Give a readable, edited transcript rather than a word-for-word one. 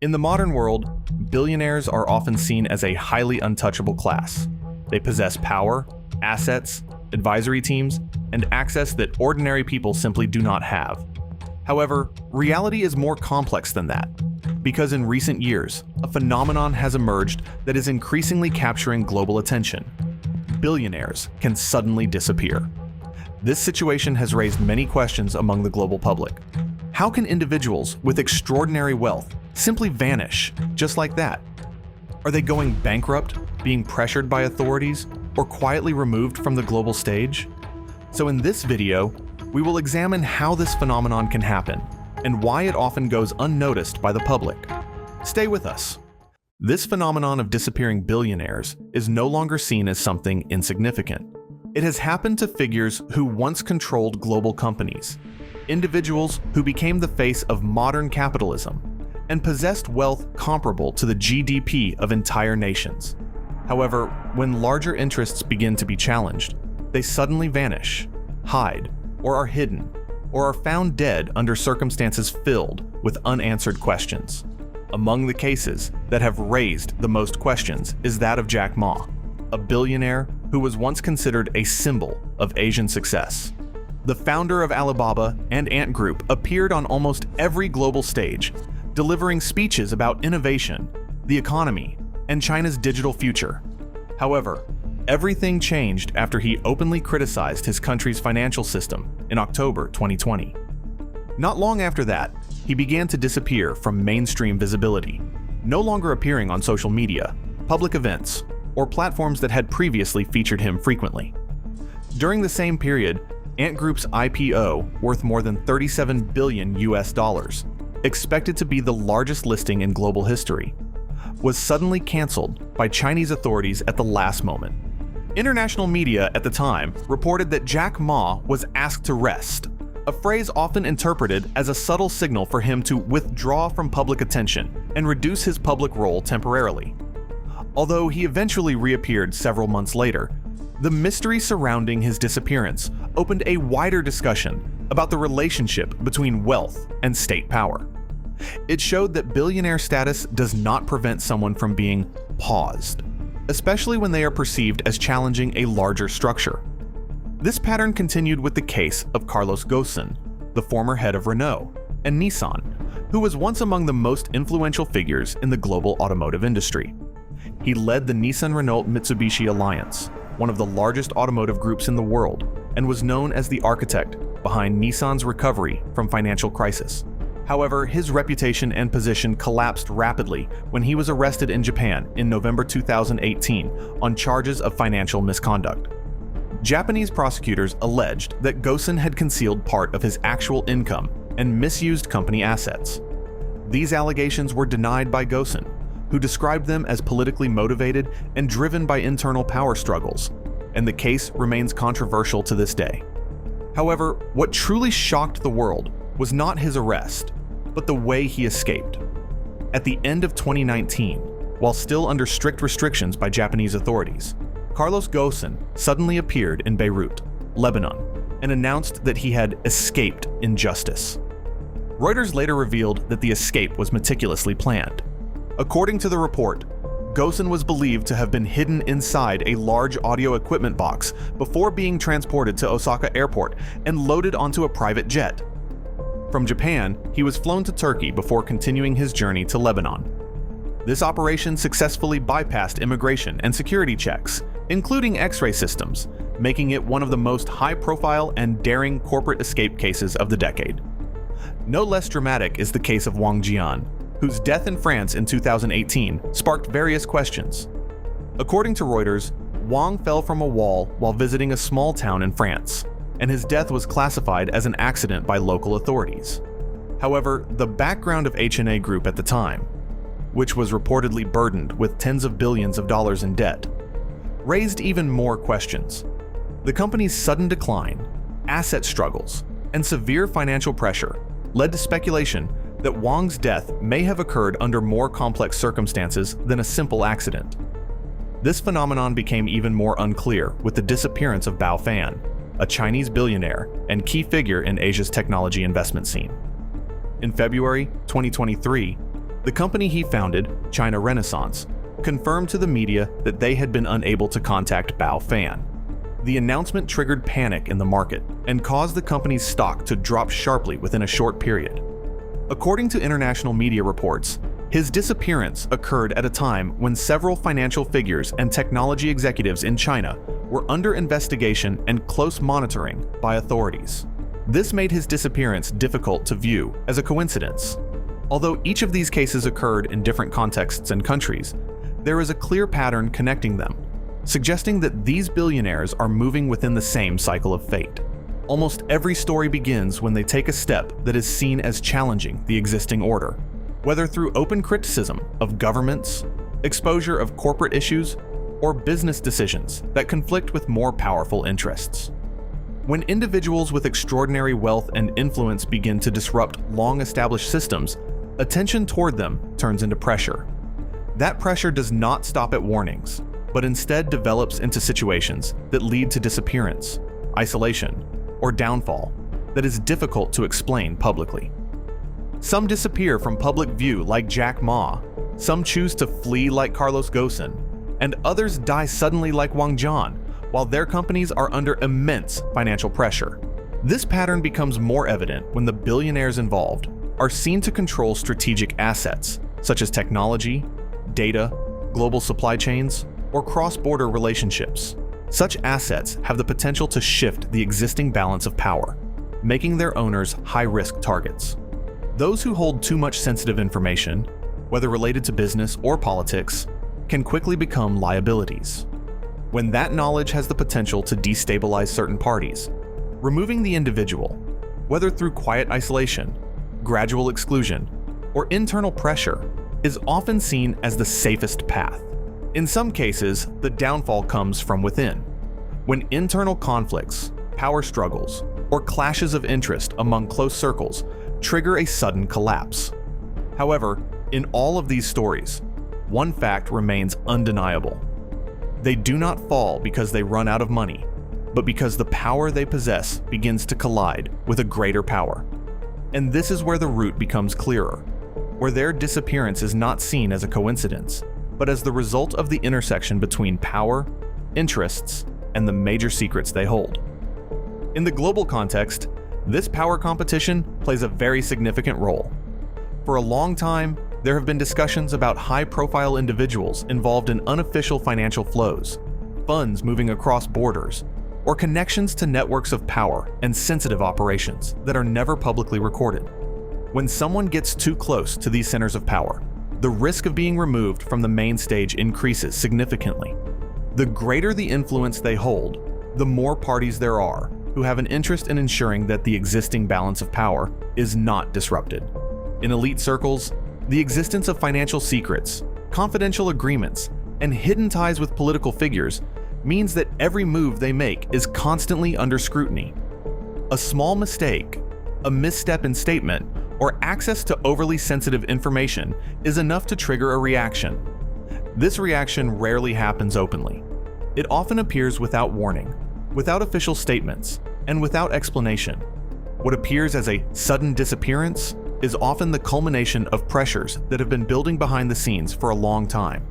In the modern world, billionaires are often seen as a highly untouchable class. They possess power, assets, advisory teams, and access that ordinary people simply do not have. However, reality is more complex than that, because in recent years, a phenomenon has emerged that is increasingly capturing global attention. Billionaires can suddenly disappear. This situation has raised many questions among the global public. How can individuals with extraordinary wealth simply vanish just like that? Are they going bankrupt, being pressured by authorities, or quietly removed from the global stage? So in this video, we will examine how this phenomenon can happen and why it often goes unnoticed by the public. Stay with us. This phenomenon of disappearing billionaires is no longer seen as something insignificant. It has happened to figures who once controlled global companies, individuals who became the face of modern capitalism, and possessed wealth comparable to the GDP of entire nations. However, when larger interests begin to be challenged, they suddenly vanish, hide, or are hidden, or are found dead under circumstances filled with unanswered questions. Among the cases that have raised the most questions is that of Jack Ma, a billionaire who was once considered a symbol of Asian success. The founder of Alibaba and Ant Group appeared on almost every global stage, delivering speeches about innovation, the economy, and China's digital future. However, everything changed after he openly criticized his country's financial system in October 2020. Not long after that, he began to disappear from mainstream visibility, no longer appearing on social media, public events, or platforms that had previously featured him frequently. During the same period, Ant Group's IPO, worth more than $37 billion, expected to be the largest listing in global history, was suddenly canceled by Chinese authorities at the last moment. International media at the time reported that Jack Ma was asked to rest, a phrase often interpreted as a subtle signal for him to withdraw from public attention and reduce his public role temporarily. Although he eventually reappeared several months later, the mystery surrounding his disappearance opened a wider discussion about the relationship between wealth and state power. It showed that billionaire status does not prevent someone from being paused, especially when they are perceived as challenging a larger structure. This pattern continued with the case of Carlos Ghosn, the former head of Renault, and Nissan, who was once among the most influential figures in the global automotive industry. He led the Nissan-Renault-Mitsubishi Alliance, one of the largest automotive groups in the world, and was known as the architect behind Nissan's recovery from financial crisis. However, his reputation and position collapsed rapidly when he was arrested in Japan in November 2018 on charges of financial misconduct. Japanese prosecutors alleged that Ghosn had concealed part of his actual income and misused company assets. These allegations were denied by Ghosn, who described them as politically motivated and driven by internal power struggles, and the case remains controversial to this day. However, what truly shocked the world was not his arrest, but the way he escaped. At the end of 2019, while still under strict restrictions by Japanese authorities, Carlos Ghosn suddenly appeared in Beirut, Lebanon, and announced that he had escaped injustice. Reuters later revealed that the escape was meticulously planned. According to the report, Ghosn was believed to have been hidden inside a large audio equipment box before being transported to Osaka Airport and loaded onto a private jet. From Japan, he was flown to Turkey before continuing his journey to Lebanon. This operation successfully bypassed immigration and security checks, including X-ray systems, making it one of the most high-profile and daring corporate escape cases of the decade. No less dramatic is the case of Wang Jian, whose death in France in 2018 sparked various questions. According to Reuters, Wang fell from a wall while visiting a small town in France, and his death was classified as an accident by local authorities. However, the background of H&A Group at the time, which was reportedly burdened with tens of billions of dollars in debt, raised even more questions. The company's sudden decline, asset struggles, and severe financial pressure led to speculation that Wang's death may have occurred under more complex circumstances than a simple accident. This phenomenon became even more unclear with the disappearance of Bao Fan, a Chinese billionaire and key figure in Asia's technology investment scene. In February 2023, The company he founded, China Renaissance, confirmed to the media that they had been unable to contact Bao Fan. The announcement triggered panic in the market and caused the company's stock to drop sharply within a short period. According to international media reports, his disappearance occurred at a time when several financial figures and technology executives in China were under investigation and close monitoring by authorities. This made his disappearance difficult to view as a coincidence. Although each of these cases occurred in different contexts and countries, there is a clear pattern connecting them, suggesting that these billionaires are moving within the same cycle of fate. Almost every story begins when they take a step that is seen as challenging the existing order, whether through open criticism of governments, exposure of corporate issues, or business decisions that conflict with more powerful interests. When individuals with extraordinary wealth and influence begin to disrupt long-established systems, attention toward them turns into pressure. That pressure does not stop at warnings, but instead develops into situations that lead to disappearance, isolation, or downfall that is difficult to explain publicly. Some disappear from public view like Jack Ma, some choose to flee like Carlos Ghosn, and others die suddenly like Wang Jian, while their companies are under immense financial pressure. This pattern becomes more evident when the billionaires involved are seen to control strategic assets, such as technology, data, global supply chains, or cross-border relationships. Such assets have the potential to shift the existing balance of power, making their owners high-risk targets. Those who hold too much sensitive information, whether related to business or politics, can quickly become liabilities. When that knowledge has the potential to destabilize certain parties, removing the individual, whether through quiet isolation, gradual exclusion, or internal pressure, is often seen as the safest path. In some cases, the downfall comes from within, when internal conflicts, power struggles, or clashes of interest among close circles trigger a sudden collapse. However, in all of these stories, one fact remains undeniable. They do not fall because they run out of money, but because the power they possess begins to collide with a greater power. And this is where the root becomes clearer, where their disappearance is not seen as a coincidence, but as the result of the intersection between power, interests, and the major secrets they hold. In the global context, this power competition plays a very significant role. For a long time, there have been discussions about high-profile individuals involved in unofficial financial flows, funds moving across borders, or connections to networks of power and sensitive operations that are never publicly recorded. When someone gets too close to these centers of power, the risk of being removed from the main stage increases significantly. The greater the influence they hold, the more parties there are who have an interest in ensuring that the existing balance of power is not disrupted. In elite circles, the existence of financial secrets, confidential agreements, and hidden ties with political figures means that every move they make is constantly under scrutiny. A small mistake, a misstep in statement, or access to overly sensitive information is enough to trigger a reaction. This reaction rarely happens openly. It often appears without warning, without official statements, and without explanation. What appears as a sudden disappearance is often the culmination of pressures that have been building behind the scenes for a long time.